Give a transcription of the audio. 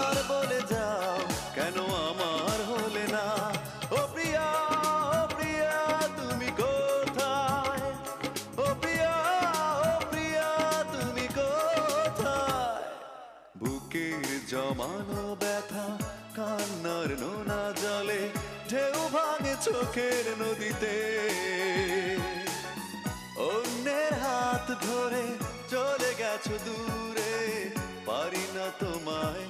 একবার বলে যাও কেন আমার হলে না? ও প্রিয়া, ও প্রিয়া তুমি কোথায়? ও প্রিয়া, ও প্রিয়া তুমি কোথায়? বুকের জমানো ব্যথা কান্নার নোনা জলে ঢেউ ভাঙে চোখের নদীতে। অন্যের হাত ধরে চলে গেছো দূরে, পারি না তোমায়